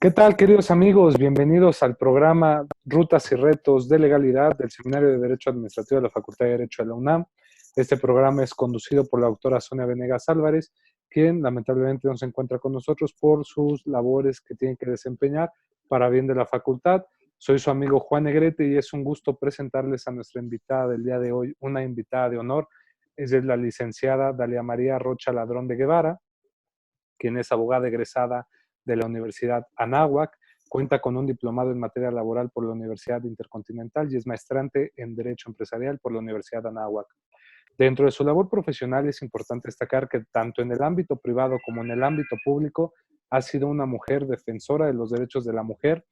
¿Qué tal, queridos amigos? Bienvenidos al programa Rutas y Retos de Legalidad del Seminario de Derecho Administrativo de la Facultad de Derecho de la UNAM. Este programa es conducido por la doctora Sonia Venegas Álvarez, quien lamentablemente no se encuentra con nosotros por sus labores que tiene que desempeñar para bien de la facultad. Soy su amigo Juan Negrete y es un gusto presentarles a nuestra invitada del día de hoy, una invitada de honor. Es la licenciada Dalia María Rocha Ladrón de Guevara, quien es abogada egresada de la Universidad Anáhuac, cuenta con un diplomado en materia laboral por la Universidad Intercontinental y es maestrante en Derecho Empresarial por la Universidad Anáhuac. Dentro de su labor profesional es importante destacar que tanto en el ámbito privado como en el ámbito público ha sido una mujer defensora de los derechos de la mujer,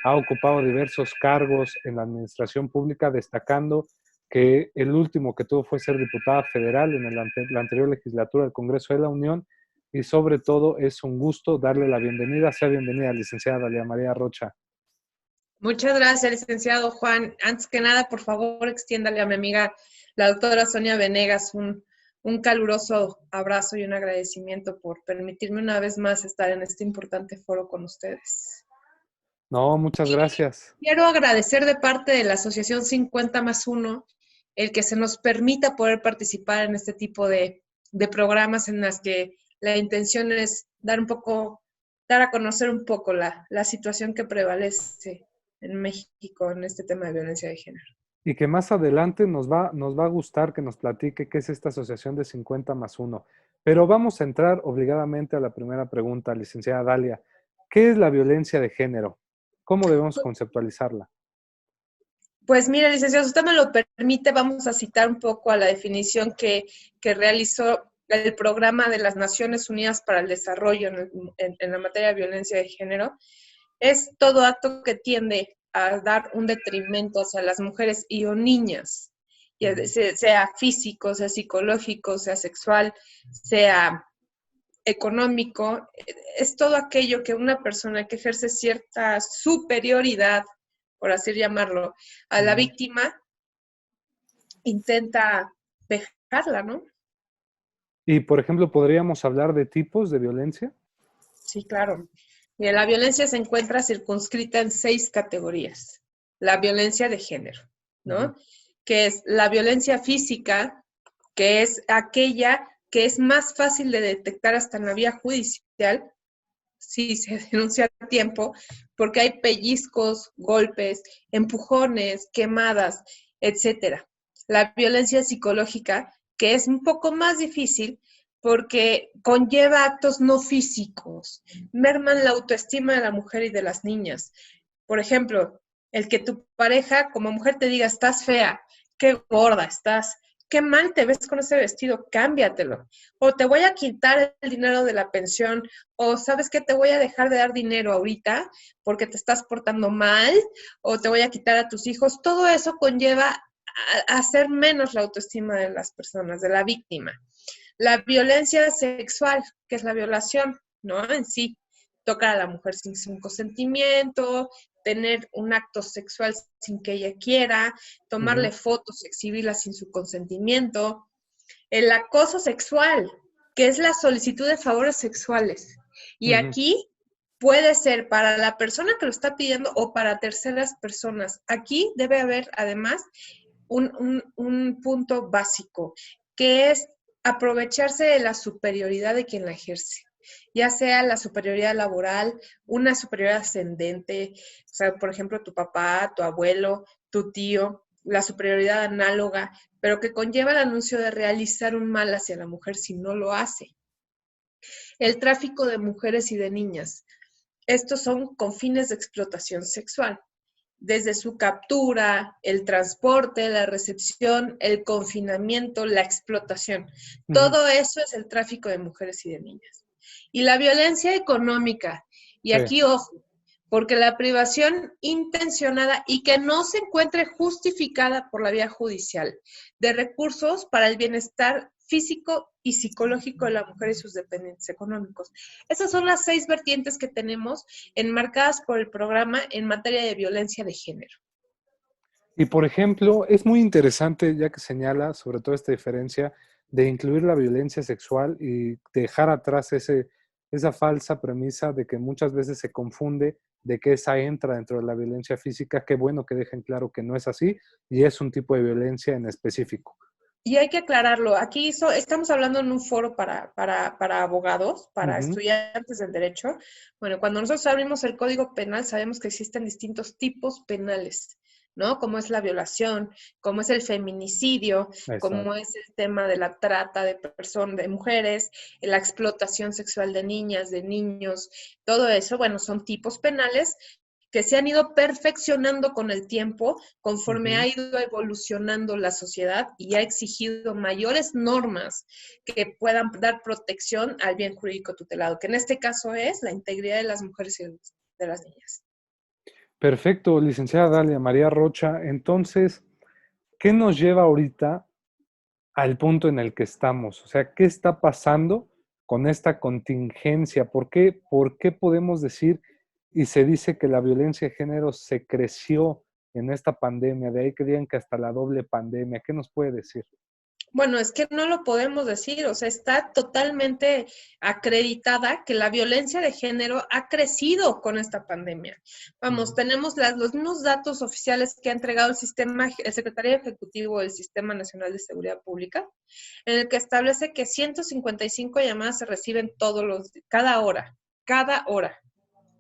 ha ocupado diversos cargos en la administración pública, destacando que el último que tuvo fue ser diputada federal en la anterior legislatura del Congreso de la Unión, y sobre todo es un gusto darle la bienvenida. Sea bienvenida, licenciada Dalia María Rocha. Muchas gracias, licenciado Juan. Antes que nada, por favor, extiéndale a mi amiga, la doctora Sonia Venegas, un caluroso abrazo y un agradecimiento por permitirme una vez más estar en este importante foro con ustedes. No, muchas gracias. Quiero agradecer de parte de la Asociación 50+1 el que se nos permita poder participar en este tipo de programas en las que la intención es dar a conocer un poco la situación que prevalece en México en este tema de violencia de género. Y que más adelante nos va a gustar que nos platique qué es esta asociación de 50+1. Pero vamos a entrar obligadamente a la primera pregunta, licenciada Dalia. ¿Qué es la violencia de género? ¿Cómo debemos conceptualizarla? Pues mire, licenciado, si usted me lo permite, vamos a citar un poco a la definición que realizó el Programa de las Naciones Unidas para el Desarrollo en la materia de violencia de género. Es todo acto que tiende a dar un detrimento hacia las mujeres y o niñas, sea físico, sea psicológico, sea sexual, sea económico. Es todo aquello que una persona que ejerce cierta superioridad, por así llamarlo, a la víctima, intenta dejarla, ¿no? Y, por ejemplo, ¿podríamos hablar de tipos de violencia? Sí, claro. Mira, la violencia se encuentra circunscrita en 6 categorías. La violencia de género, ¿no? Que es la violencia física, que es aquella que es más fácil de detectar hasta en la vía judicial, si se denuncia a tiempo, porque hay pellizcos, golpes, empujones, quemadas, etcétera. La violencia psicológica, que es un poco más difícil porque conlleva actos no físicos, merman la autoestima de la mujer y de las niñas. Por ejemplo, el que tu pareja como mujer te diga, estás fea, qué gorda estás, qué mal te ves con ese vestido, cámbiatelo. O te voy a quitar el dinero de la pensión, o sabes que te voy a dejar de dar dinero ahorita porque te estás portando mal, o te voy a quitar a tus hijos. Todo eso conlleva a hacer menos la autoestima de las personas, de la víctima. La violencia sexual, que es la violación, ¿no? En sí, tocar a la mujer sin su consentimiento, tener un acto sexual sin que ella quiera, tomarle fotos, exhibirlas sin su consentimiento. El acoso sexual, que es la solicitud de favores sexuales. Y aquí puede ser para la persona que lo está pidiendo o para terceras personas. Aquí debe haber además un punto básico, que es aprovecharse de la superioridad de quien la ejerce, ya sea la superioridad laboral, una superioridad ascendente, o sea, por ejemplo, tu papá, tu abuelo, tu tío, la superioridad análoga, pero que conlleva el anuncio de realizar un mal hacia la mujer si no lo hace. El tráfico de mujeres y de niñas. Estos son con fines de explotación sexual, desde su captura, el transporte, la recepción, el confinamiento, la explotación. Todo eso es el tráfico de mujeres y de niñas. Y la violencia económica, y aquí ojo, porque la privación intencionada y que no se encuentre justificada por la vía judicial de recursos para el bienestar físico y psicológico de la mujer y sus dependientes económicos. Esas son las 6 vertientes que tenemos enmarcadas por el programa en materia de violencia de género. Y, por ejemplo, es muy interesante, ya que señala sobre todo esta diferencia de incluir la violencia sexual y dejar atrás ese esa falsa premisa de que muchas veces se confunde de que esa entra dentro de la violencia física. Qué bueno que dejen claro que no es así y es un tipo de violencia en específico. Y hay que aclararlo. Aquí estamos hablando en un foro para abogados, para Ujú, estudiantes del derecho. Bueno, cuando nosotros abrimos el Código Penal, sabemos que existen distintos tipos penales, ¿no? Como es la violación, como es el feminicidio, como exacto. es el tema de la trata de personas, de mujeres, la explotación sexual de niñas, de niños, todo eso, bueno, son tipos penales que se han ido perfeccionando con el tiempo, conforme ha Ujú. ido evolucionando la sociedad y ha exigido mayores normas que puedan dar protección al bien jurídico tutelado, que en este caso es la integridad de las mujeres y de las niñas. Perfecto, licenciada Dalia María Rocha. Entonces, ¿qué nos lleva ahorita al punto en el que estamos? O sea, ¿qué está pasando con esta contingencia? Por qué podemos decir y se dice que la violencia de género se creció en esta pandemia? De ahí que digan que hasta la doble pandemia. ¿Qué nos puede decir? Bueno, es que no lo podemos decir, o sea, está totalmente acreditada que la violencia de género ha crecido con esta pandemia. Vamos, Ujú. tenemos los mismos datos oficiales que ha entregado el Secretario Ejecutivo del Sistema Nacional de Seguridad Pública, en el que establece que 155 llamadas se reciben cada hora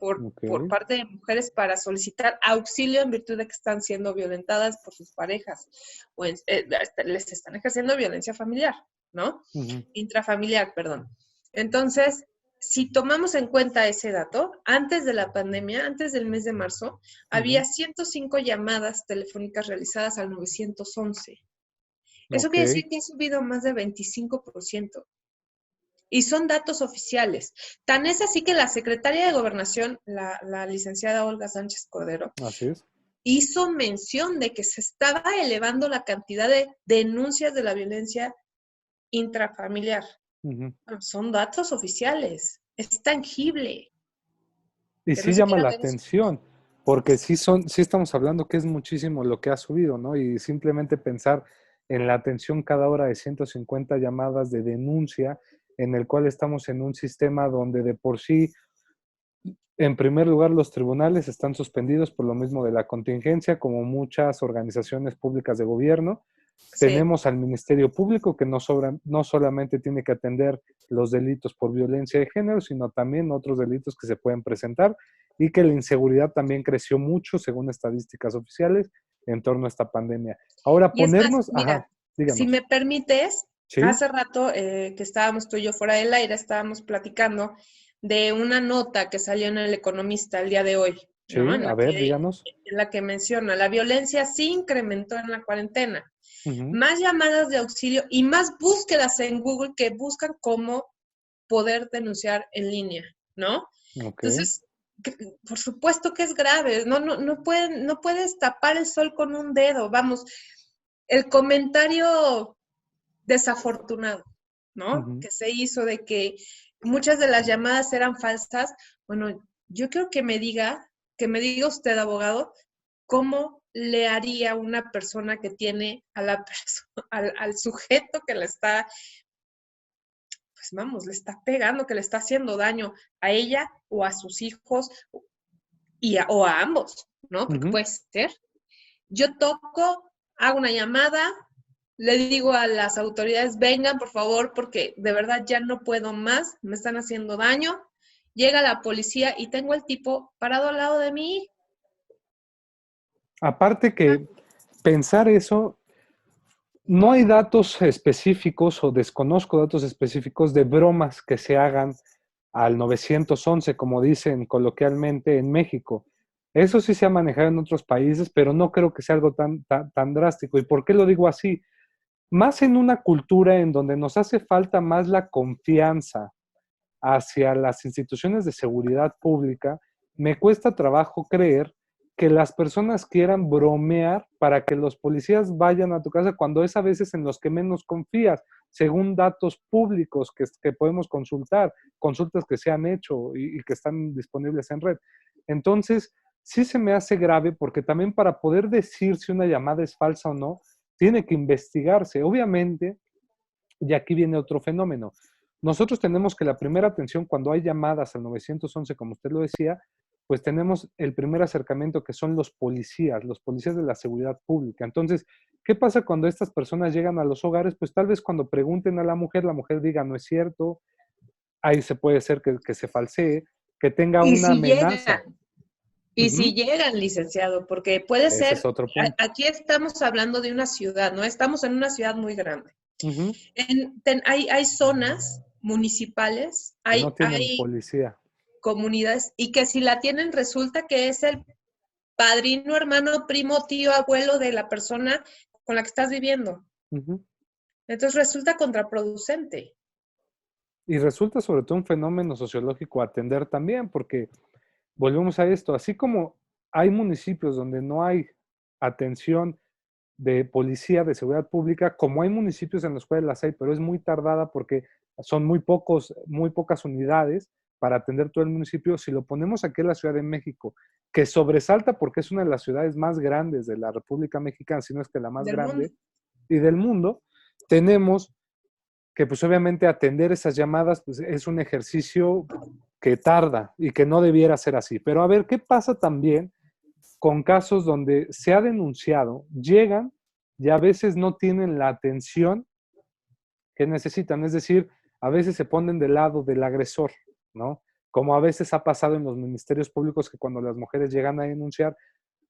Ok. por parte de mujeres para solicitar auxilio en virtud de que están siendo violentadas por sus parejas o les están ejerciendo violencia familiar, ¿no? Ujú, Intrafamiliar, perdón. Entonces, si tomamos en cuenta ese dato, antes de la pandemia, antes del mes de marzo, ujú. había 105 llamadas telefónicas realizadas al 911. Eso Ok. quiere decir que ha subido más de 25%. Y son datos oficiales. Tan es así que la secretaria de Gobernación, la licenciada Olga Sánchez Cordero, Así es. hizo mención de que se estaba elevando la cantidad de denuncias de la violencia intrafamiliar. Ujú. Bueno, son datos oficiales, es tangible, Y que no sí se llama quieran la ver eso. atención, porque sí estamos hablando que es muchísimo lo que ha subido, ¿no? Y simplemente pensar en la atención cada hora de 150 llamadas de denuncia, en el cual estamos en un sistema donde de por sí, en primer lugar, los tribunales están suspendidos por lo mismo de la contingencia, como muchas organizaciones públicas de gobierno. Sí. Tenemos al Ministerio Público que no solamente tiene que atender los delitos por violencia de género, sino también otros delitos que se pueden presentar y que la inseguridad también creció mucho, según estadísticas oficiales, en torno a esta pandemia. Ahora Y es más, ajá, mira, si díganos, me permites, ¿sí? hace rato que estábamos tú y yo fuera del aire, estábamos platicando de una nota que salió en El Economista el día de hoy, ¿no? Sí, a ver, díganos. En la que menciona, la violencia sí incrementó en la cuarentena. Ujú. Más llamadas de auxilio y más búsquedas en Google que buscan cómo poder denunciar en línea, ¿no? Ok. Entonces, por supuesto que es grave, no puedes tapar el sol con un dedo, vamos, el comentario desafortunado, ¿no? Ujú. Que se hizo de que muchas de las llamadas eran falsas. Bueno, yo creo que me diga usted, abogado, cómo le haría una persona que tiene a la al sujeto que le está, pues vamos, le está pegando, que le está haciendo daño a ella o a sus hijos o a ambos, ¿no? Porque Ujú. puede ser. Yo toco, hago una llamada, le digo a las autoridades, vengan por favor, porque de verdad ya no puedo más, me están haciendo daño. Llega la policía y tengo el tipo parado al lado de mí. Aparte que pensar eso, no hay datos específicos o desconozco datos específicos de bromas que se hagan al 911, como dicen coloquialmente en México. Eso sí se ha manejado en otros países, pero no creo que sea algo tan drástico. ¿Y por qué lo digo así? Más en una cultura en donde nos hace falta más la confianza hacia las instituciones de seguridad pública, me cuesta trabajo creer que las personas quieran bromear para que los policías vayan a tu casa cuando es a veces en los que menos confías, según datos públicos que podemos consultar, consultas que se han hecho y que están disponibles en red. Entonces, sí se me hace grave porque también para poder decir si una llamada es falsa o no, tiene que investigarse. Obviamente, y aquí viene otro fenómeno. nosotros tenemos que la primera atención cuando hay llamadas al 911, como usted lo decía, pues tenemos el primer acercamiento que son los policías de la seguridad pública. Entonces, ¿qué pasa cuando estas personas llegan a los hogares? Pues tal vez cuando pregunten a la mujer diga, no es cierto, ahí se puede ser que se falsee, que tenga Y una si amenaza. llegan, y si Ujú. llegan, licenciado, porque puede Ese es ser, otro punto. aquí estamos hablando de una ciudad, ¿no? Estamos en una ciudad muy grande. Ujú. Hay zonas municipales, Que no tienen hay policía. comunidades, y que si la tienen resulta que es el padrino, hermano, primo, tío, abuelo de la persona con la que estás viviendo. Ujú. Entonces resulta contraproducente. Y resulta sobre todo un fenómeno sociológico a atender también, porque volvemos a esto, así como hay municipios donde no hay atención de policía, de seguridad pública, como hay municipios en los cuales las hay, pero es muy tardada porque son muy pocas unidades para atender todo el municipio. Si lo ponemos aquí en la Ciudad de México, que sobresalta porque es una de las ciudades más grandes de la República Mexicana, si no es que la más Del mundo. grande, y del mundo, tenemos que pues obviamente atender esas llamadas pues, es un ejercicio que tarda y que no debiera ser así. Pero a ver, ¿qué pasa también con casos donde se ha denunciado, llegan y a veces no tienen la atención que necesitan? Es decir, a veces se ponen del lado del agresor, ¿no? Como a veces ha pasado en los ministerios públicos que cuando las mujeres llegan a denunciar,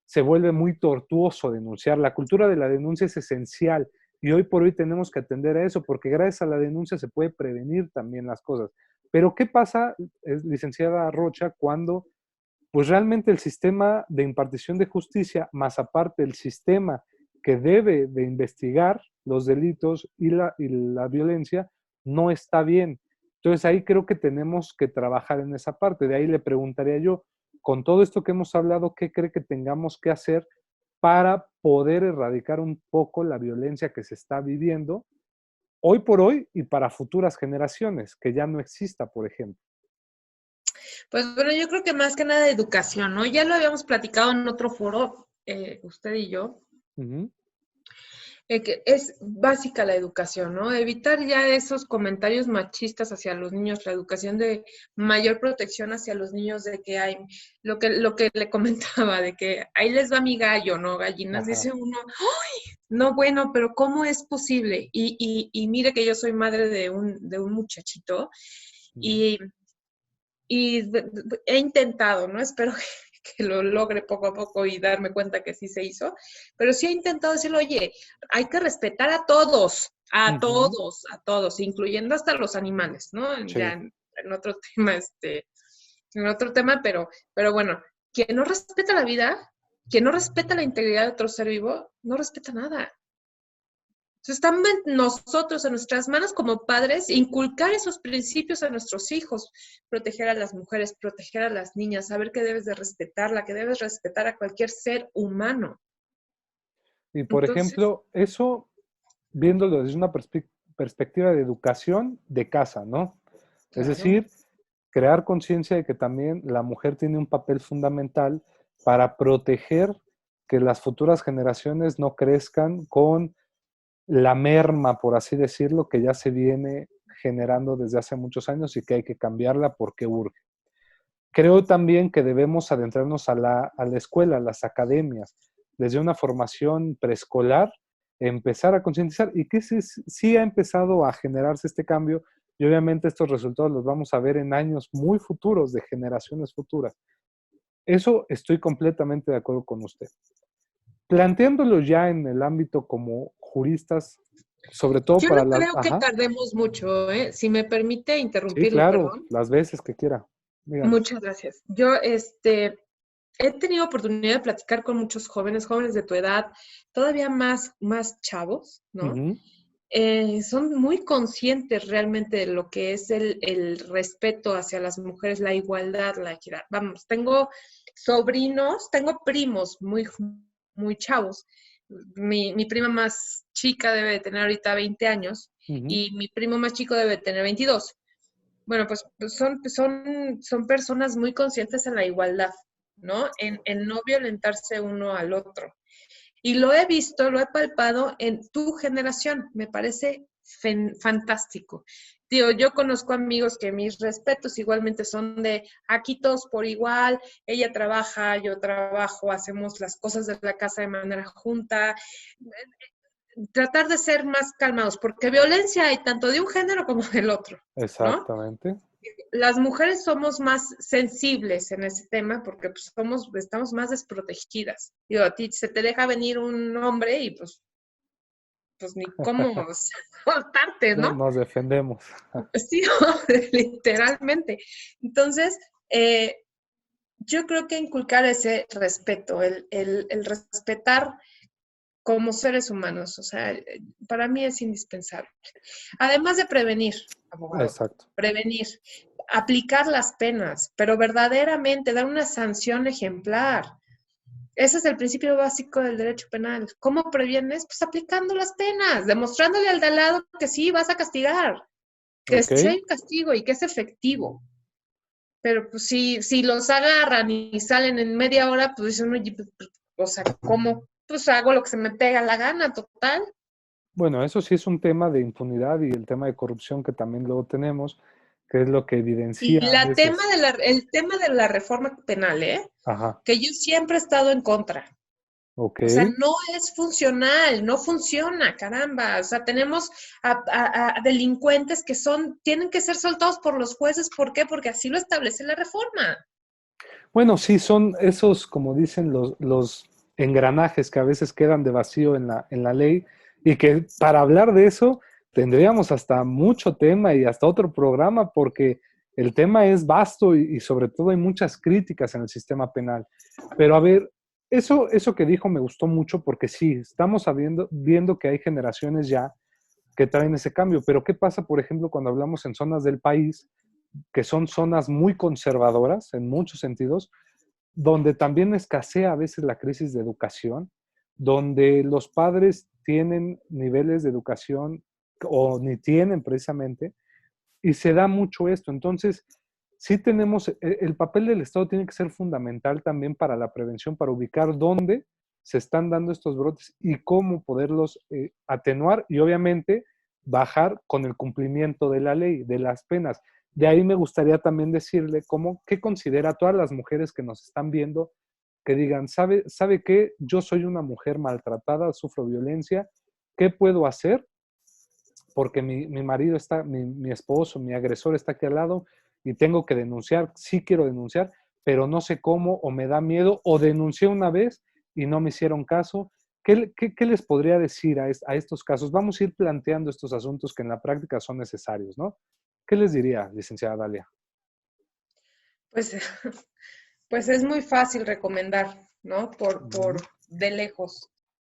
se vuelve muy tortuoso denunciar. La cultura de la denuncia es esencial y hoy por hoy tenemos que atender a eso porque gracias a la denuncia se puede prevenir también las cosas. Pero ¿qué pasa, licenciada Rocha, cuando pues realmente el sistema de impartición de justicia, más aparte el sistema que debe de investigar los delitos y la violencia, no está bien? Entonces ahí creo que tenemos que trabajar en esa parte. De ahí le preguntaría yo, con todo esto que hemos hablado, ¿qué cree que tengamos que hacer para poder erradicar un poco la violencia que se está viviendo hoy por hoy y para futuras generaciones, que ya no exista, por ejemplo? Pues bueno, yo creo que más que nada de educación, ¿no? Ya lo habíamos platicado en otro foro, usted y yo, Ujú. que es básica la educación, ¿no? Evitar ya esos comentarios machistas hacia los niños, la educación de mayor protección hacia los niños, de que hay, lo que le comentaba, de que ahí les va mi gallo, ¿no? Gallinas, Ajá. dice uno, no, bueno, pero ¿cómo es posible? Y mire que yo soy madre de un muchachito Ujú. y he intentado, ¿no? Espero que lo logre poco a poco y darme cuenta que sí se hizo, pero sí he intentado decirle, oye, hay que respetar Ujú. a todos, incluyendo hasta los animales, ¿no? Ya Sí. en otro tema, en otro tema, pero bueno, quien no respeta la vida, quien no respeta la integridad de otro ser vivo, no respeta nada. Entonces, está en nosotros, en nuestras manos como padres, inculcar esos principios a nuestros hijos, proteger a las mujeres, proteger a las niñas, saber que debes de respetarla, que debes respetar a cualquier ser humano. Y por Entonces, ejemplo, eso viéndolo desde una perspectiva de educación de casa, ¿no? Es claro, decir, crear conciencia de que también la mujer tiene un papel fundamental para proteger que las futuras generaciones no crezcan con la merma, por así decirlo, que ya se viene generando desde hace muchos años y que hay que cambiarla porque urge. Creo también que debemos adentrarnos a la escuela, a las academias, desde una formación preescolar, empezar a concientizar y que sí ha empezado a generarse este cambio y obviamente estos resultados los vamos a ver en años muy futuros, de generaciones futuras. Eso estoy completamente de acuerdo con usted. Planteándolo ya en el ámbito como juristas, sobre todo yo no para las... creo que Ajá, tardemos mucho, ¿eh? Si me permite sí, interrumpirle, claro, perdón. las veces que quiera. Dígame. Muchas gracias. Yo, he tenido oportunidad de platicar con muchos jóvenes, jóvenes de tu edad, todavía más chavos, ¿no? Ujú. Son muy conscientes realmente de lo que es el respeto hacia las mujeres, la igualdad, la equidad. Vamos, tengo sobrinos, tengo primos muy chavos. Mi prima más chica debe de tener ahorita 20 años Ujú. y mi primo más chico debe de tener 22. Bueno, pues son personas muy conscientes en la igualdad, ¿no? En no violentarse uno al otro. Y lo he visto, lo he palpado en tu generación. Me parece fantástico. Tío, yo conozco amigos que mis respetos igualmente son de aquí todos por igual, ella trabaja, yo trabajo, hacemos las cosas de la casa de manera junta. Tratar de ser más calmados, porque violencia hay tanto de un género como del otro, ¿no? Exactamente. Las mujeres somos más sensibles en ese tema porque pues, estamos más desprotegidas. Digo, a ti se te deja venir un hombre y pues ni cómo soltarte, ¿no? Nos defendemos. Sí, literalmente. Entonces, yo creo que inculcar ese respeto, el respetar como seres humanos, o sea, para mí es indispensable. Además de prevenir, abogado, Exacto. prevenir, aplicar las penas, pero verdaderamente dar una sanción ejemplar. Ese es el principio básico del derecho penal. ¿Cómo previenes? Pues aplicando las penas, demostrándole al de al lado que sí vas a castigar, que Ok. sí hay un castigo y que es efectivo. Pero pues si los agarran y salen en media hora, pues dicen, oye, o sea, ¿cómo? Pues hago lo que se me pega la gana, total. Bueno, eso sí es un tema de impunidad y el tema de corrupción que también luego tenemos, que es lo que evidencia Y a veces. el tema de la reforma penal, Ajá. que yo siempre he estado en contra. Ok. O sea, no es funcional, no funciona, caramba. O sea, tenemos a delincuentes que tienen que ser soltados por los jueces. ¿Por qué? Porque así lo establece la reforma. Bueno, sí, son esos, como dicen, los engranajes que a veces quedan de vacío en la ley y que para hablar de eso tendríamos hasta mucho tema y hasta otro programa porque el tema es vasto y sobre todo hay muchas críticas en el sistema penal. Pero a ver, eso que dijo me gustó mucho porque sí, estamos viendo que hay generaciones ya que traen ese cambio, pero ¿qué pasa, por ejemplo, cuando hablamos en zonas del país que son zonas muy conservadoras en muchos sentidos, donde también escasea a veces la crisis de educación, donde los padres tienen niveles de educación o ni tienen precisamente, y se da mucho esto. Entonces, sí tenemos, el papel del Estado tiene que ser fundamental también para la prevención, para ubicar dónde se están dando estos brotes y cómo poderlos atenuar y obviamente bajar con el cumplimiento de la ley, de las penas. De ahí me gustaría también decirle qué considera a todas las mujeres que nos están viendo, que digan, ¿sabe qué? Yo soy una mujer maltratada, sufro violencia, ¿qué puedo hacer? Porque mi marido está, mi esposo, mi agresor está aquí al lado y tengo que denunciar, sí quiero denunciar, pero no sé cómo o me da miedo o denuncié una vez y no me hicieron caso. ¿Qué les podría decir a estos casos? Vamos a ir planteando estos asuntos que en la práctica son necesarios, ¿no? ¿Qué les diría, licenciada Dalia? Pues, pues es muy fácil recomendar, ¿no? Por Ujú. de lejos.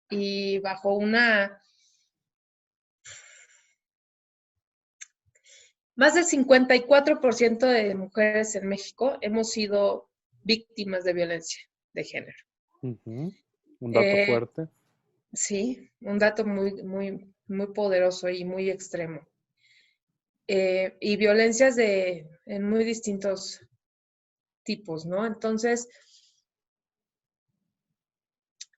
Y bajo una Más del 54% de mujeres en México hemos sido víctimas de violencia de género. Ujú. Un dato Eh, fuerte. sí, un dato muy poderoso y muy extremo. Y violencias en muy distintos tipos, ¿no? Entonces,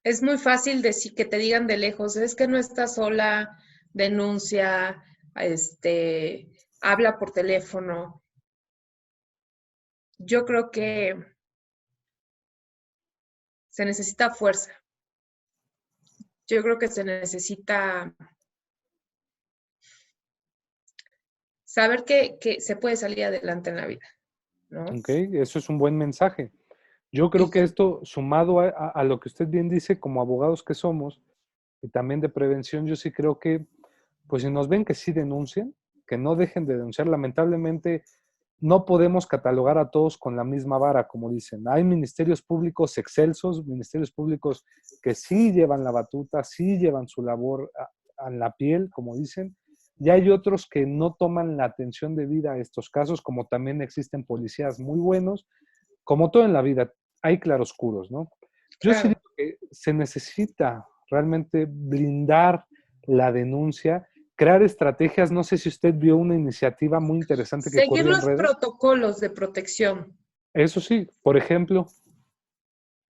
es muy fácil decir que te digan de lejos, es que no estás sola, denuncia, habla por teléfono. Yo creo que se necesita fuerza. Yo creo que se necesita saber que se puede salir adelante en la vida, ¿no? ¿Ok? Eso es un buen mensaje. Yo creo Y que esto, sumado a lo que usted bien dice, como abogados que somos, y también de prevención, yo sí creo que, pues si nos ven que sí denuncien, que no dejen de denunciar, lamentablemente no podemos catalogar a todos con la misma vara, como dicen. Hay ministerios públicos excelsos, ministerios públicos que sí llevan la batuta, sí llevan su labor a la piel, como dicen, y hay otros que no toman la atención debida a estos casos, como también existen policías muy buenos, como todo en la vida, hay claroscuros, ¿no? Yo sí claro, digo que se necesita realmente blindar la denuncia, crear estrategias. No sé si usted vio una iniciativa muy interesante que seguir corrió en los redes. protocolos de protección. Eso sí, por ejemplo,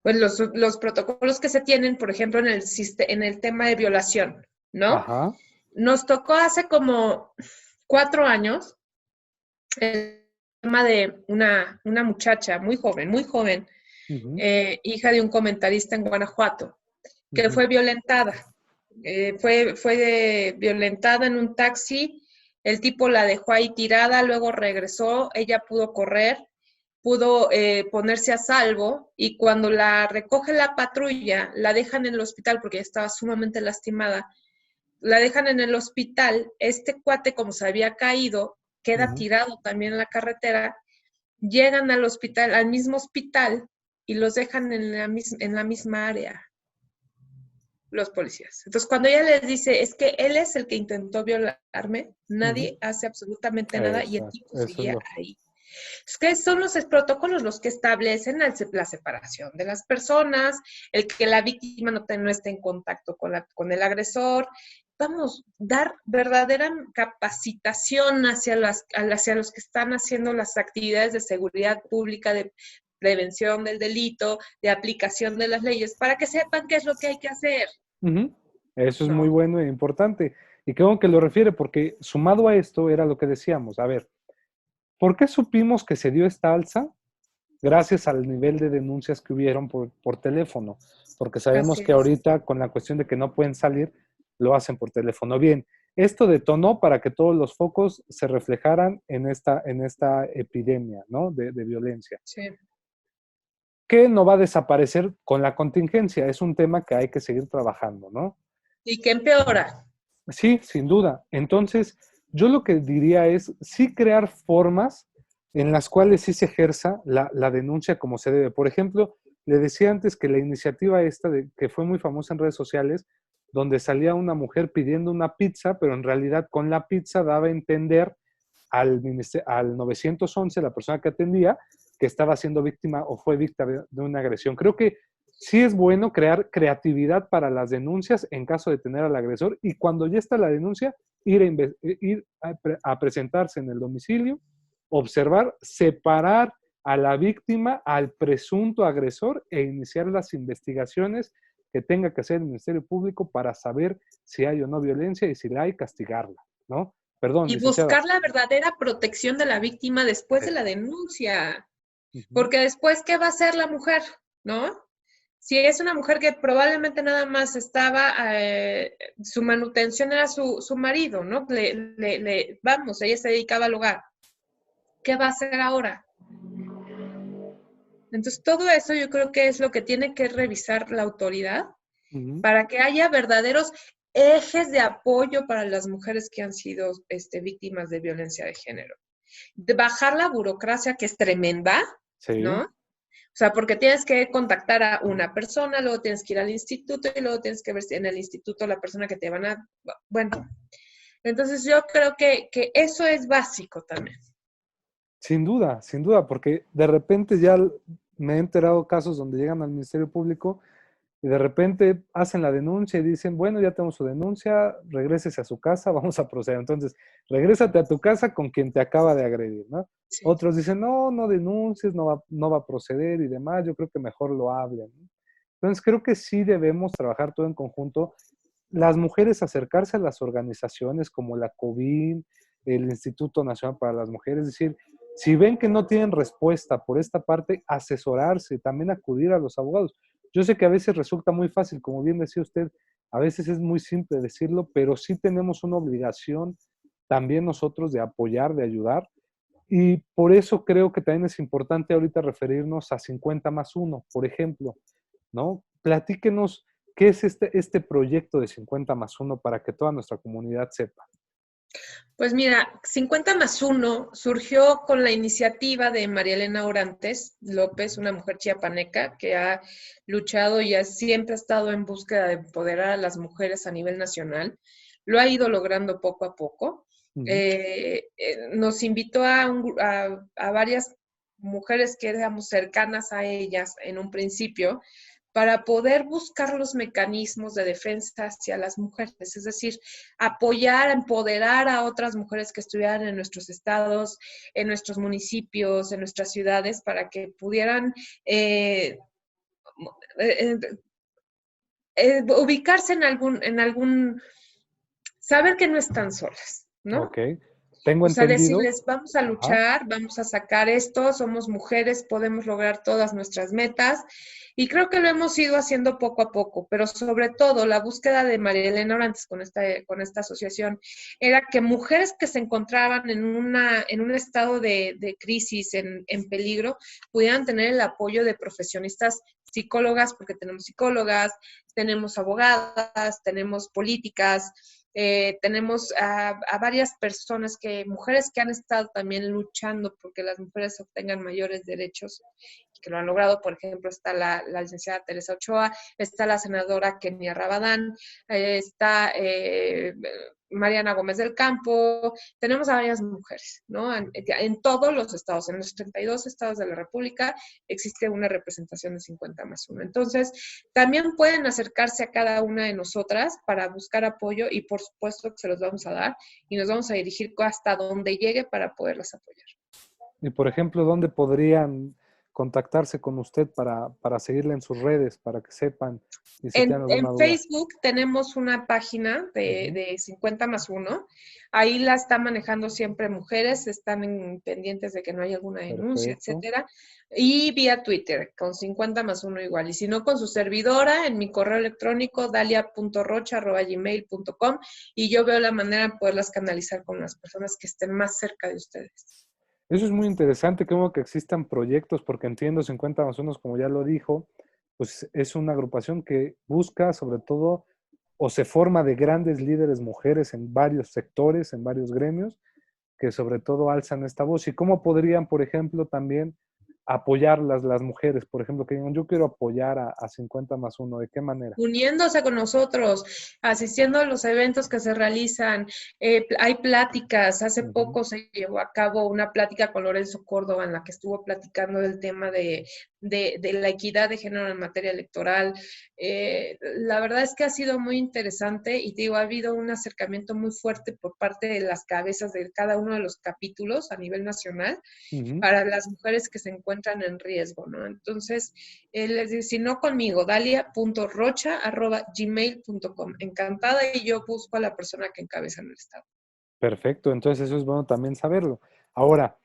Pues los protocolos que se tienen, por ejemplo, en el tema de violación, ¿no? ajá, Nos tocó hace como 4 años el tema de una muchacha muy joven, hija de un comentarista en Guanajuato, que fue violentada. Fue violentada en un taxi, el tipo la dejó ahí tirada, luego regresó, ella pudo correr, pudo ponerse a salvo, y cuando la recoge la patrulla, la dejan en el hospital porque estaba sumamente lastimada, la dejan en el hospital, este cuate, como se había caído, queda tirado también en la carretera, llegan al hospital, al mismo hospital, y los dejan en la misma área, los policías. Entonces, cuando ella les dice, es que él es el que intentó violarme, nadie hace absolutamente nada, y el tipo Eso es seguía lo... ahí. Es que son los protocolos los que establecen la separación de las personas, el que la víctima no esté en contacto con el agresor. Vamos, dar verdadera capacitación hacia los que están haciendo las actividades de seguridad pública, de prevención del delito, de aplicación de las leyes, para que sepan qué es lo que hay que hacer. Eso es muy ¿No? bueno e importante. Y creo que lo refiere, porque sumado a esto era lo que decíamos. A ver, ¿por qué supimos que se dio esta alza? Gracias al nivel de denuncias que hubieron por teléfono, porque sabemos Así que es. ahorita con la cuestión de que no pueden salir, lo hacen por teléfono. Bien, esto detonó para que todos los focos se reflejaran en esta epidemia, ¿no? De violencia. Sí. Que no va a desaparecer con la contingencia, es un tema que hay que seguir trabajando, ¿no? ¿Y qué empeora? Sí, sin duda. Entonces, yo lo que diría es sí crear formas en las cuales sí se ejerza la denuncia como se debe. Por ejemplo, le decía antes que la iniciativa esta, que fue muy famosa en redes sociales, donde salía una mujer pidiendo una pizza, pero en realidad con la pizza daba a entender al 911, la persona que atendía, que estaba siendo víctima o fue víctima de una agresión. Creo que sí es bueno crear creatividad para las denuncias en caso de tener al agresor, y cuando ya está la denuncia, ir a presentarse en el domicilio, observar, separar a la víctima, al presunto agresor, e iniciar las investigaciones que tenga que hacer el Ministerio Público para saber si hay o no violencia, y si la hay, castigarla, ¿no? Perdón, Y licenciada. buscar la verdadera protección de la víctima después de la denuncia. Porque después, ¿qué va a hacer la mujer? ¿No? Si es una mujer que probablemente nada más estaba, su manutención era su marido, ¿no? Vamos, ella se dedicaba al hogar. ¿Qué va a hacer ahora? Entonces, todo eso yo creo que es lo que tiene que revisar la autoridad para que haya verdaderos ejes de apoyo para las mujeres que han sido víctimas de violencia de género. De bajar la burocracia, que es tremenda, Sí. ¿no? O sea, porque tienes que contactar a una persona, luego tienes que ir al instituto, y luego tienes que ver si en el instituto la persona que te van a... Bueno, entonces yo creo que eso es básico también. Sin duda, porque de repente ya me he enterado casos donde llegan al Ministerio Público y de repente hacen la denuncia y dicen, bueno, ya tenemos su denuncia, regrésese a su casa, vamos a proceder. Entonces, regrésate a tu casa con quien te acaba de agredir, ¿no? Sí. Otros dicen, no, no denuncies, no va a proceder y demás, yo creo que mejor lo hablen, ¿no? Entonces, creo que sí debemos trabajar todo en conjunto. Las mujeres acercarse a las organizaciones como la COBIN, el Instituto Nacional para las Mujeres, es decir, si ven que no tienen respuesta por esta parte, asesorarse, también acudir a los abogados. Yo sé que a veces resulta muy fácil, como bien decía usted, a veces es muy simple decirlo, pero sí tenemos una obligación también nosotros de apoyar, de ayudar, y por eso creo que también es importante ahorita referirnos a 50+1, por ejemplo, ¿no? Platíquenos qué es este proyecto de 50+1 para que toda nuestra comunidad sepa. Pues mira, 50+1 surgió con la iniciativa de María Elena Orantes López, una mujer chiapaneca que ha luchado y siempre ha estado en búsqueda de empoderar a las mujeres a nivel nacional. Lo ha ido logrando poco a poco. Nos invitó a varias mujeres que éramos cercanas a ellas en un principio, para poder buscar los mecanismos de defensa hacia las mujeres, es decir, apoyar, empoderar a otras mujeres que estuvieran en nuestros estados, en nuestros municipios, en nuestras ciudades, para que pudieran ubicarse en algún, saber que no están solas, ¿no? Ok. tengo O sea, entendido. decirles, vamos a Ajá. luchar, vamos a sacar esto, somos mujeres, podemos lograr todas nuestras metas. Y creo que lo hemos ido haciendo poco a poco, pero sobre todo la búsqueda de María Elena Orantes con esta asociación era que mujeres que se encontraban en un estado de crisis, en peligro, pudieran tener el apoyo de profesionistas psicólogas, porque tenemos psicólogas, tenemos abogadas, tenemos políticas, tenemos a varias personas, mujeres que han estado también luchando porque las mujeres obtengan mayores derechos y que lo han logrado. Por ejemplo, está la licenciada Teresa Ochoa, está la senadora Kenia Rabadán, está Mariana Gómez del Campo, tenemos a varias mujeres, ¿no? En todos los estados, en los 32 estados de la República, existe una representación de 50+1. Entonces, también pueden acercarse a cada una de nosotras para buscar apoyo y por supuesto que se los vamos a dar y nos vamos a dirigir hasta donde llegue para poderlas apoyar. Y por ejemplo, ¿dónde podrían contactarse con usted para seguirle en sus redes, para que sepan y si tienen alguna En duda? Facebook tenemos una página Ujú. de 50+1. Ahí la están manejando siempre mujeres, están pendientes de que no haya alguna denuncia, Perfecto. etcétera. Y vía Twitter, con 50+1 igual. Y si no, con su servidora, en mi correo electrónico, dalia.rocha@gmail.com, y yo veo la manera de poderlas canalizar con las personas que estén más cerca de ustedes. Eso es muy interesante, como que existan proyectos, porque entiendo 50+1, como ya lo dijo, pues es una agrupación que busca sobre todo o se forma de grandes líderes mujeres en varios sectores, en varios gremios, que sobre todo alzan esta voz. ¿Y cómo podrían, por ejemplo, también apoyar las mujeres? Por ejemplo, que digan, yo quiero apoyar a 50+1, ¿de qué manera? Uniéndose con nosotros, asistiendo a los eventos que se realizan. Hay pláticas, hace Ujú. poco se llevó a cabo una plática con Lorenzo Córdoba en la que estuvo platicando del tema de la equidad de género en materia electoral. La verdad es que ha sido muy interesante y te digo, ha habido un acercamiento muy fuerte por parte de las cabezas de cada uno de los capítulos a nivel nacional Ujú. para las mujeres que se encuentran en riesgo, ¿no? Entonces, les digo, si no conmigo, dalia.rocha@gmail.com. Encantada, y yo busco a la persona que encabeza en el estado. Perfecto, entonces eso es bueno también saberlo. Ahora,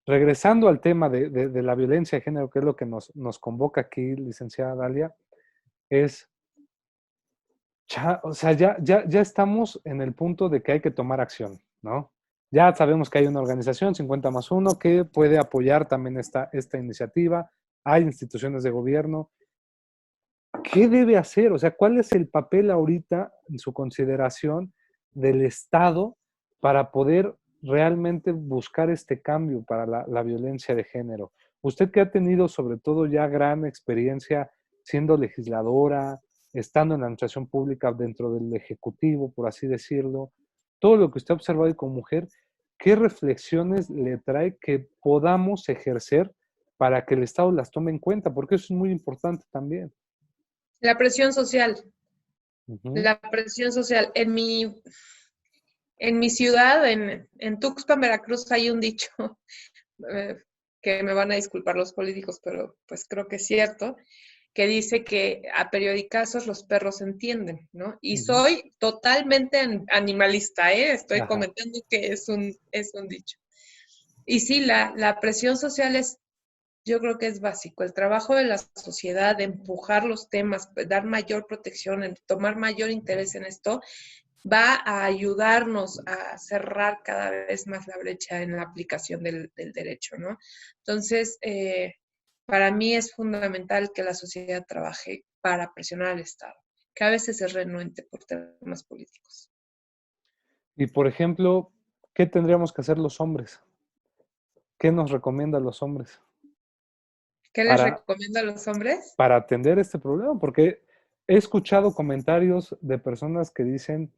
regresando al tema de la violencia de género, que es lo que nos convoca aquí, licenciada Dalia, es, o sea, ya estamos en el punto de que hay que tomar acción, ¿no? Ya sabemos que hay una organización, 50+1, que puede apoyar también esta iniciativa. Hay instituciones de gobierno. ¿Qué debe hacer? O sea, ¿cuál es el papel ahorita, en su consideración, del Estado para poder realmente buscar este cambio para la violencia de género? Usted que ha tenido sobre todo ya gran experiencia siendo legisladora, estando en la administración pública dentro del Ejecutivo, por así decirlo, todo lo que usted ha observado y como mujer, ¿qué reflexiones le trae que podamos ejercer para que el Estado las tome en cuenta? Porque eso es muy importante también. La presión social. Ujú. La presión social. En mi ciudad, en Tuxpan, Veracruz, hay un dicho eh, que me van a disculpar los políticos, pero pues creo que es cierto, que dice que a periodicazos los perros entienden, ¿no? Y Ujú. soy totalmente animalista, ¿eh? Estoy Ajá. comentando que es un dicho. Y sí, la presión social yo creo que es básico. El trabajo de la sociedad, de empujar los temas, dar mayor protección, tomar mayor interés en esto, va a ayudarnos a cerrar cada vez más la brecha en la aplicación del derecho, ¿no? Entonces, para mí es fundamental que la sociedad trabaje para presionar al Estado, que a veces es renuente por temas políticos. Y por ejemplo, ¿qué tendríamos que hacer los hombres? ¿Qué nos recomienda a los hombres ¿Qué les para, recomiendo a los hombres? para atender este problema? Porque he escuchado comentarios de personas que dicen,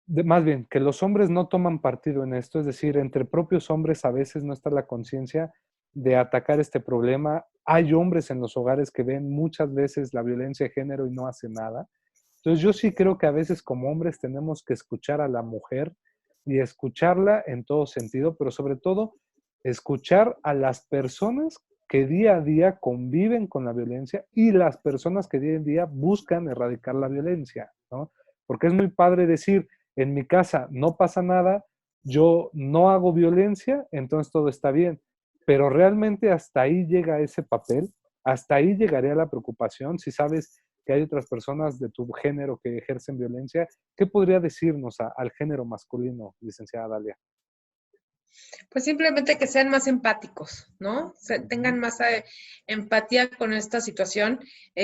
más bien, que los hombres no toman partido en esto, es decir, entre propios hombres a veces no está la conciencia de atacar este problema. Hay hombres en los hogares que ven muchas veces la violencia de género y no hacen nada. Entonces yo sí creo que a veces como hombres tenemos que escuchar a la mujer y escucharla en todo sentido, pero sobre todo escuchar a las personas que día a día conviven con la violencia y las personas que día a día buscan erradicar la violencia, ¿no? Porque es muy padre decir, en mi casa no pasa nada, yo no hago violencia, entonces todo está bien. Pero realmente hasta ahí llega ese papel, hasta ahí llegaría la preocupación. Si sabes que hay otras personas de tu género que ejercen violencia, ¿qué podría decirnos al género masculino, licenciada Dalia? Pues simplemente que sean más empáticos, ¿no? Ujú. Tengan más empatía con esta situación.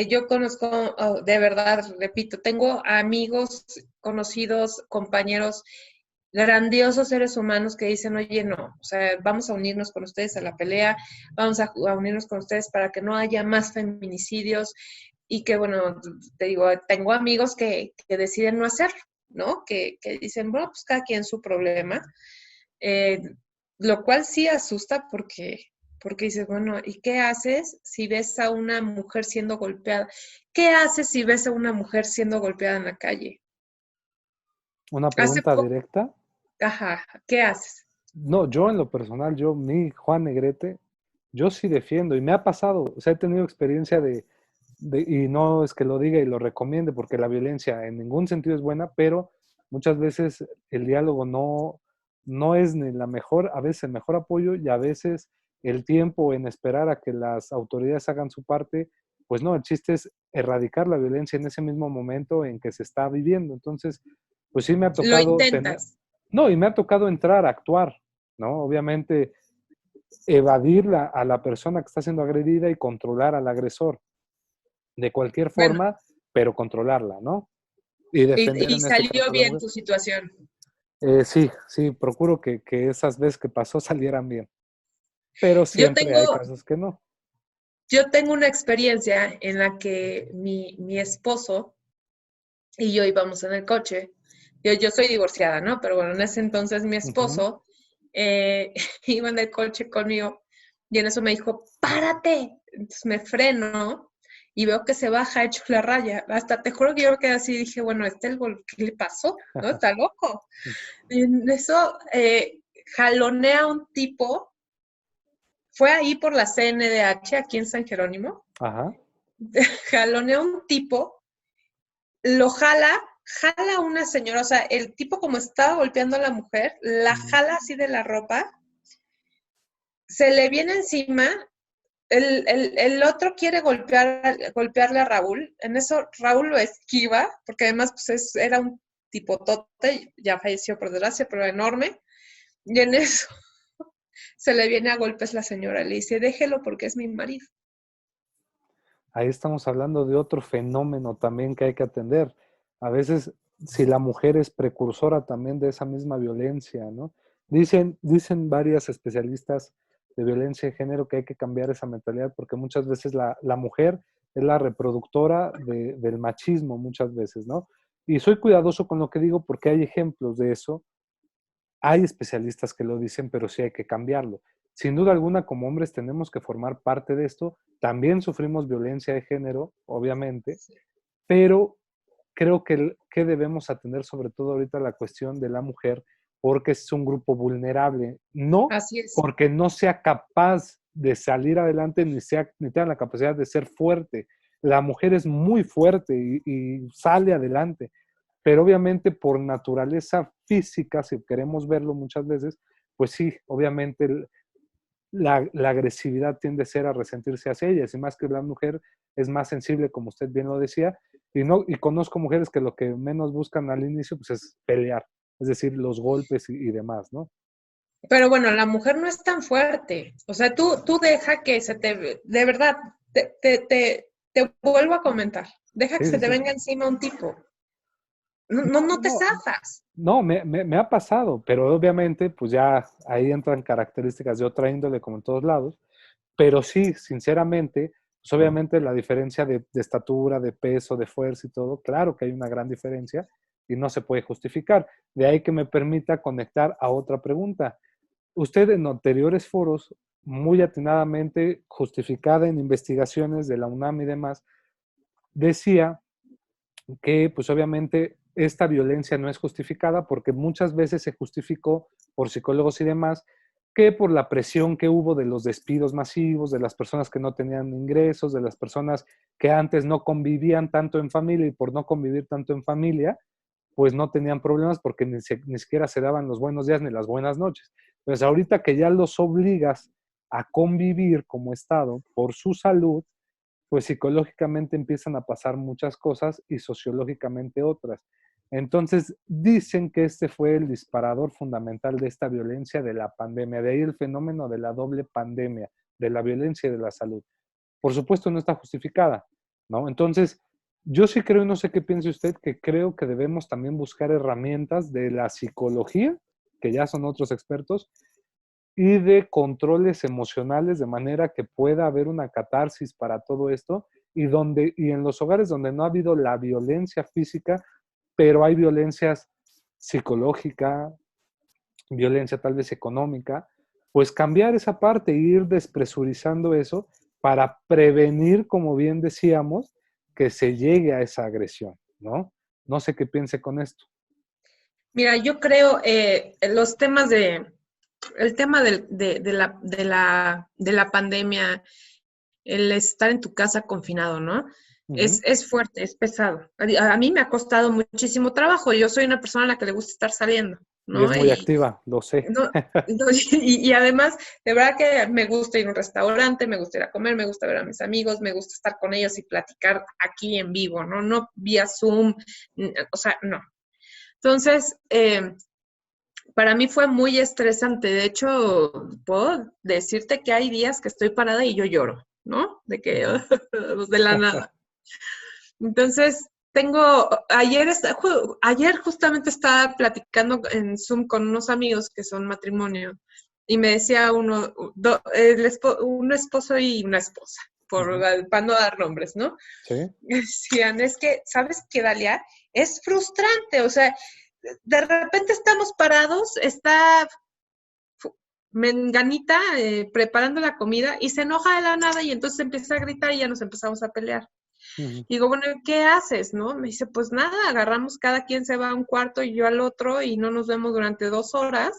Yo conozco, de verdad, repito, tengo amigos, conocidos, compañeros, grandiosos seres humanos que dicen, oye, no, o sea, vamos a unirnos con ustedes a la pelea, vamos a unirnos con ustedes para que no haya más feminicidios y que, bueno, te digo, tengo amigos que deciden no hacerlo, ¿no? Que dicen, bueno, pues cada quien su problema. Eh, lo cual sí asusta porque dices, bueno, ¿y qué haces si ves a una mujer siendo golpeada? ¿Qué haces si ves a una mujer siendo golpeada en la calle? Una Hace pregunta poco, directa. ajá, ¿qué haces? No, yo en lo personal, mi Juan Negrete, yo sí defiendo y me ha pasado, o sea, he tenido experiencia y no es que lo diga y lo recomiende porque la violencia en ningún sentido es buena, pero muchas veces el diálogo no es ni la mejor, a veces el mejor apoyo y a veces el tiempo en esperar a que las autoridades hagan su parte, pues no, el chiste es erradicar la violencia en ese mismo momento en que se está viviendo. Entonces, pues sí me ha Lo tocado tener, intentas. no, y me ha tocado entrar a actuar, ¿no? Obviamente evadir a la persona que está siendo agredida y controlar al agresor de cualquier Bueno, forma, pero controlarla, ¿no? Y defender y en este salió caso a la bien mujer. tu situación. Sí, sí, procuro que esas veces que pasó salieran bien, pero Yo siempre hay tengo, casos que no. yo tengo una experiencia en la que mi esposo y yo íbamos en el coche. Yo soy divorciada, ¿no? Pero bueno, en ese entonces mi Ujú. esposo iba en el coche conmigo y en eso me dijo, párate. Entonces me freno y veo que se baja hecho la raya. Hasta te juro que yo me quedé así y dije, bueno, el gol, ¿qué le pasó? ¿No? Está loco. Y en eso jalonea a un tipo, fue ahí por la CNDH, aquí en San Jerónimo, Ajá. jalonea a un tipo, lo jala a una señora, o sea, el tipo como estaba golpeando a la mujer, la Mm. jala así de la ropa, se le viene encima, el otro quiere golpearle a Raúl, en eso Raúl lo esquiva, porque además pues era un tipotote, ya falleció por desgracia, pero enorme, y en eso se le viene a golpes la señora, le dice, déjelo porque es mi marido. Ahí estamos hablando de otro fenómeno también que hay que atender. A veces, si la mujer es precursora también de esa misma violencia, ¿no? Dicen varias especialistas de violencia de género que hay que cambiar esa mentalidad porque muchas veces la mujer es la reproductora del machismo, muchas veces, ¿no? Y soy cuidadoso con lo que digo porque hay ejemplos de eso. Hay especialistas que lo dicen, pero sí hay que cambiarlo. Sin duda alguna, como hombres tenemos que formar parte de esto. También sufrimos violencia de género, obviamente, pero creo que debemos atender sobre todo ahorita la cuestión de la mujer porque es un grupo vulnerable. No Así es. porque no sea capaz de salir adelante ni tenga la capacidad de ser fuerte. La mujer es muy fuerte y sale adelante, pero obviamente por naturaleza física, si queremos verlo muchas veces, pues sí, obviamente la agresividad tiende a ser a resentirse hacia ellas, y más que la mujer es más sensible, como usted bien lo decía, y conozco mujeres que lo que menos buscan al inicio pues es pelear, es decir, los golpes y demás, ¿no? Pero bueno, la mujer no es tan fuerte. O sea, tú deja que de verdad, te vuelvo a comentar, deja que Sí, se sí, te sí. venga encima un tipo. No, no, No, no te no, zafas. no, me ha pasado, pero obviamente pues ya ahí entran características de otra índole como en todos lados, pero sí, sinceramente, pues obviamente la diferencia de estatura, de peso, de fuerza y todo, claro que hay una gran diferencia y no se puede justificar. De ahí que me permita conectar a otra pregunta. Usted en anteriores foros, muy atinadamente justificada en investigaciones de la UNAM y demás, decía que pues obviamente esta violencia no es justificada porque muchas veces se justificó por psicólogos y demás que por la presión que hubo de los despidos masivos, de las personas que no tenían ingresos, de las personas que antes no convivían tanto en familia y por no convivir tanto en familia, pues no tenían problemas porque ni siquiera se daban los buenos días ni las buenas noches. Entonces, ahorita que ya los obligas a convivir como Estado por su salud, pues psicológicamente empiezan a pasar muchas cosas y sociológicamente otras. Entonces, dicen que este fue el disparador fundamental de esta violencia de la pandemia, de ahí el fenómeno de la doble pandemia, de la violencia y de la salud. Por supuesto, no está justificada, ¿no? Entonces, yo sí creo, y no sé qué piense usted, que creo que debemos también buscar herramientas de la psicología, que ya son otros expertos, y de controles emocionales de manera que pueda haber una catarsis para todo esto y en los hogares donde no ha habido la violencia física, pero hay violencias psicológica, violencia tal vez económica, pues cambiar esa parte e ir despresurizando eso para prevenir, como bien decíamos, que se llegue a esa agresión, ¿no? No sé qué piense con esto. Mira, yo creo los temas el tema de la pandemia, el estar en tu casa confinado, ¿no? Es fuerte, es pesado. A mí me ha costado muchísimo trabajo. Yo soy una persona a la que le gusta estar saliendo, Y es ¿no? muy activa, lo sé. No, no, y además, de verdad que me gusta ir a un restaurante, me gusta ir a comer, me gusta ver a mis amigos, me gusta estar con ellos y platicar aquí en vivo, ¿no? No vía Zoom, o sea, no. Entonces, para mí fue muy estresante. De hecho, puedo decirte que hay días que estoy parada y yo lloro, ¿no? De que, de la nada. Entonces, ayer justamente estaba platicando en Zoom con unos amigos que son matrimonio y me decía un esposo y una esposa, para no dar nombres, ¿no? Sí. Decían, es que, ¿sabes qué, Dalia? Es frustrante, o sea, de repente estamos parados, está Menganita preparando la comida y se enoja de la nada y entonces empieza a gritar y ya nos empezamos a pelear. Digo, bueno, ¿qué haces, no? Me dice, pues nada, agarramos, cada quien se va a un cuarto y yo al otro y no nos vemos durante 2 horas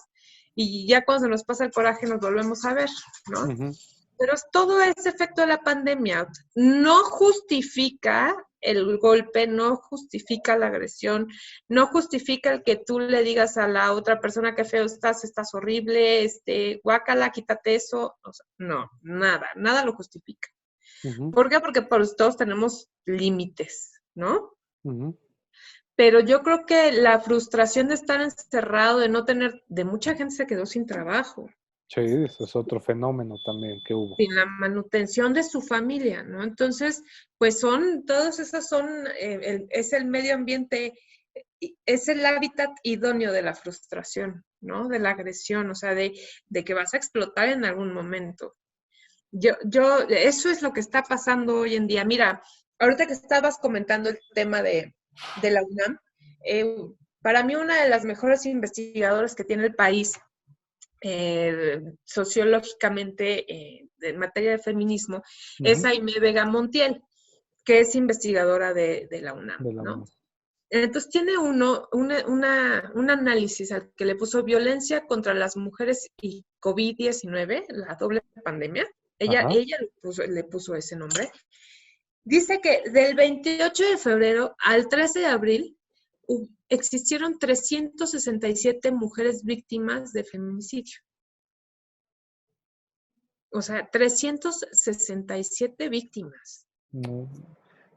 y ya cuando se nos pasa el coraje nos volvemos a ver, ¿no? Pero es todo ese efecto de la pandemia. No justifica el golpe, no justifica la agresión, no justifica el que tú le digas a la otra persona que feo estás horrible, guácala, quítate eso. O sea, no, nada lo justifica. ¿Por qué? Porque pues, todos tenemos límites, ¿no? Pero yo creo que la frustración de estar encerrado, de mucha gente se quedó sin trabajo. Sí, eso es otro fenómeno también que hubo. Sin la manutención de su familia, ¿no? Entonces, pues todas esas es el medio ambiente, es el hábitat idóneo de la frustración, ¿no? De la agresión, o sea, de que vas a explotar en algún momento. Eso es lo que está pasando hoy en día. Mira, ahorita que estabas comentando el tema de la UNAM, para mí una de las mejores investigadoras que tiene el país sociológicamente en materia de feminismo es Aimé Vega Montiel, que es investigadora de la UNAM, ¿no? Entonces tiene un análisis al que le puso violencia contra las mujeres y COVID-19, la doble pandemia. Ella le puso ese nombre. Dice que del 28 de febrero al 13 de abril existieron 367 mujeres víctimas de feminicidio. O sea, 367 víctimas.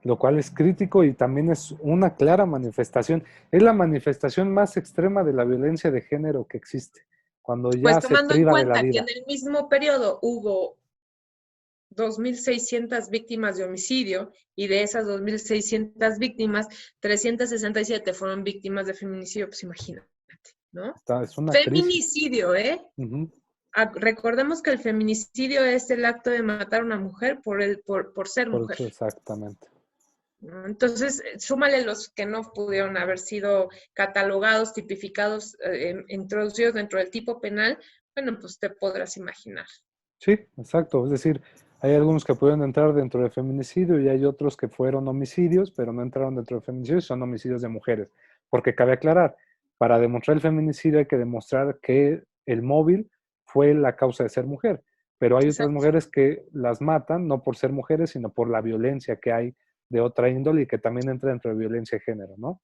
Lo cual es crítico y también es una clara manifestación. Es la manifestación más extrema de la violencia de género que existe, cuando ya pues se tomando en priva de la cuenta que vida. en el mismo periodo hubo 2.600 víctimas de homicidio y de esas 2.600 víctimas, 367 fueron víctimas de feminicidio, pues imagínate, ¿no? Es una Feminicidio, crisis. Recordemos que el feminicidio es el acto de matar a una mujer por ser Por mujer. eso, exactamente. Entonces, súmale los que no pudieron haber sido catalogados, tipificados, introducidos dentro del tipo penal, bueno, pues te podrás imaginar. Sí, exacto. Es decir, hay algunos que pudieron entrar dentro del feminicidio y hay otros que fueron homicidios, pero no entraron dentro del feminicidio y son homicidios de mujeres. Porque cabe aclarar, para demostrar el feminicidio hay que demostrar que el móvil fue la causa de ser mujer. Pero hay otras mujeres que las matan no por ser mujeres, sino por la violencia que hay de otra índole y que también entra dentro de violencia de género, ¿no?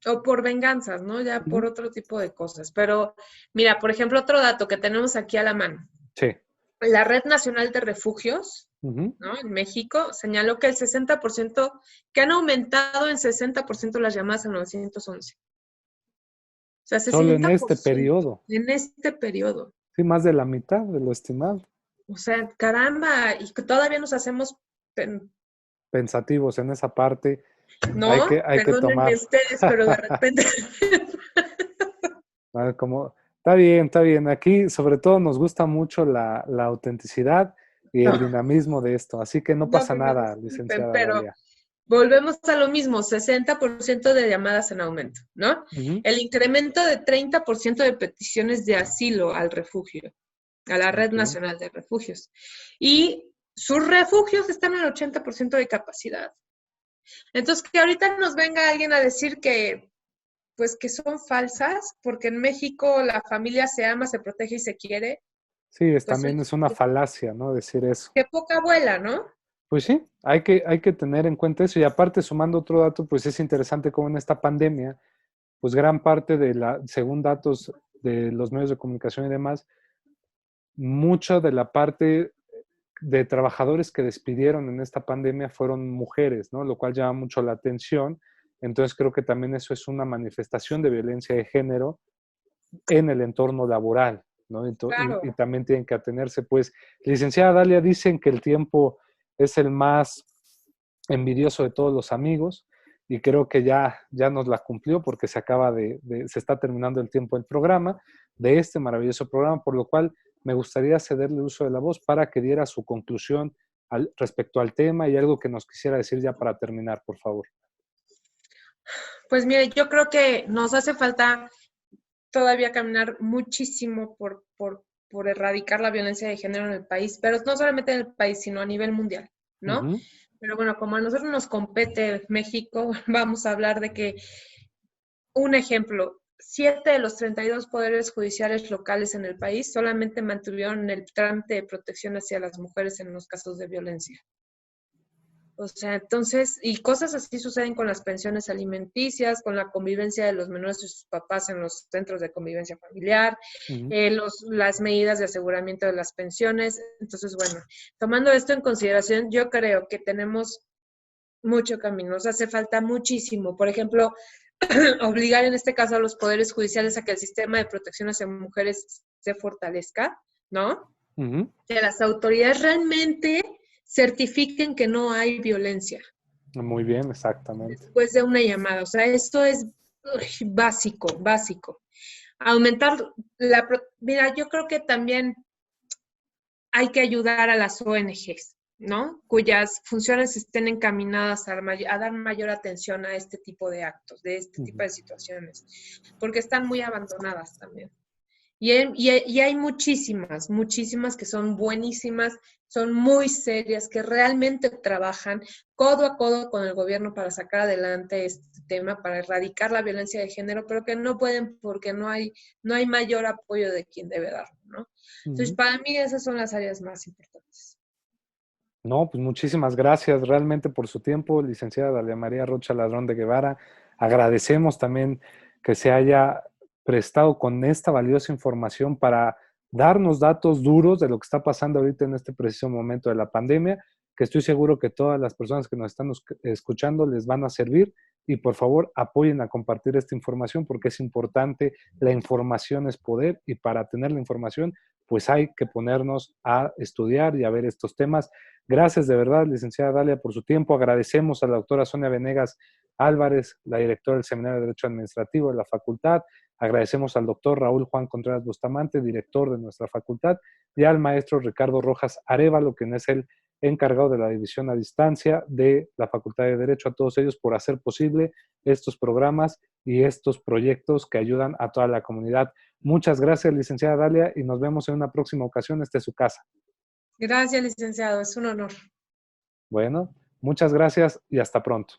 O por venganzas, ¿no? Ya por Ujú. otro tipo de cosas. Pero mira, por ejemplo, otro dato que tenemos aquí a la mano. Sí. La Red Nacional de Refugios, Ujú. ¿no? En México señaló que el 60%, que han aumentado en 60% las llamadas al 911. O sea, Solo en este 60% periodo. en este periodo. Sí, más de la mitad de lo estimado. O sea, caramba, y que todavía nos hacemos, Pensativos en esa parte. ¿no? Hay que Perdónenme tomar. ustedes, pero de repente, Como, está bien, está bien. Aquí, sobre todo, nos gusta mucho la autenticidad y el no, dinamismo de esto. Así que no no pasa que me nada, disculpen, licenciada pero Dalia. volvemos a lo mismo, 60% de llamadas en aumento, ¿no? Ujú. El incremento de 30% de peticiones de asilo al refugio, a la Red Ok. Nacional de Refugios. Y sus refugios están al 80% de capacidad. Entonces, que ahorita nos venga alguien a decir que, pues, que son falsas, porque en México la familia se ama, se protege y se quiere, Sí, pues también es una falacia, ¿no? Decir eso. qué poca abuela, ¿no? Pues sí, hay que tener en cuenta eso. Y aparte, sumando otro dato, pues es interesante cómo en esta pandemia, pues gran parte de según datos de los medios de comunicación y demás, mucha de la parte de trabajadores que despidieron en esta pandemia fueron mujeres, ¿no? Lo cual llama mucho la atención. Entonces creo que también eso es una manifestación de violencia de género en el entorno laboral, ¿no? Y Claro. también tienen que atenerse, pues, licenciada Dalia, dicen que el tiempo es el más envidioso de todos los amigos y creo que ya nos la cumplió porque se está terminando el tiempo del programa, de este maravilloso programa, por lo cual me gustaría cederle uso de la voz para que diera su conclusión respecto al tema y algo que nos quisiera decir ya para terminar, por favor. Pues mire, yo creo que nos hace falta todavía caminar muchísimo por erradicar la violencia de género en el país, pero no solamente en el país, sino a nivel mundial, ¿no? Ujú. Pero bueno, como a nosotros nos compete México, vamos a hablar de que, un ejemplo, 7 de los 32 poderes judiciales locales en el país solamente mantuvieron el trámite de protección hacia las mujeres en los casos de violencia. O sea, entonces, y cosas así suceden con las pensiones alimenticias, con la convivencia de los menores y sus papás en los centros de convivencia familiar, Ujú. las medidas de aseguramiento de las pensiones. Entonces, bueno, tomando esto en consideración, yo creo que tenemos mucho camino, nos hace falta muchísimo. Por ejemplo, obligar en este caso a los poderes judiciales a que el sistema de protección hacia mujeres se fortalezca, ¿no? Ujú. Que las autoridades realmente certifiquen que no hay violencia Muy bien, exactamente. después de una llamada. O sea, esto es básico, básico. Aumentar Mira, yo creo que también hay que ayudar a las ONGs, ¿no? Cuyas funciones estén encaminadas a dar mayor atención a este tipo de actos, de este tipo Ujú. de situaciones, porque están muy abandonadas también. Y hay muchísimas, muchísimas que son buenísimas, son muy serias, que realmente trabajan codo a codo con el gobierno para sacar adelante este tema, para erradicar la violencia de género, pero que no pueden porque no hay mayor apoyo de quien debe darlo, ¿no? Entonces, Ujú. para mí esas son las áreas más importantes. No, pues muchísimas gracias realmente por su tiempo, licenciada Dalia María Rocha Ladrón de Guevara. Agradecemos también que se haya prestado con esta valiosa información para darnos datos duros de lo que está pasando ahorita en este preciso momento de la pandemia, que estoy seguro que todas las personas que nos están escuchando les van a servir y por favor apoyen a compartir esta información porque es importante, la información es poder y para tener la información pues hay que ponernos a estudiar y a ver estos temas. Gracias de verdad, licenciada Dalia, por su tiempo. Agradecemos a la doctora Sonia Venegas Álvarez, la directora del Seminario de Derecho Administrativo de la facultad. Agradecemos al doctor Raúl Juan Contreras Bustamante, director de nuestra facultad, y al maestro Ricardo Rojas Arévalo, quien es el encargado de la división a distancia de la Facultad de Derecho, a todos ellos por hacer posible estos programas y estos proyectos que ayudan a toda la comunidad. Muchas gracias, licenciada Dalia, y nos vemos en una próxima ocasión. Esta es su casa. Gracias, licenciado, es un honor. Bueno, muchas gracias y hasta pronto.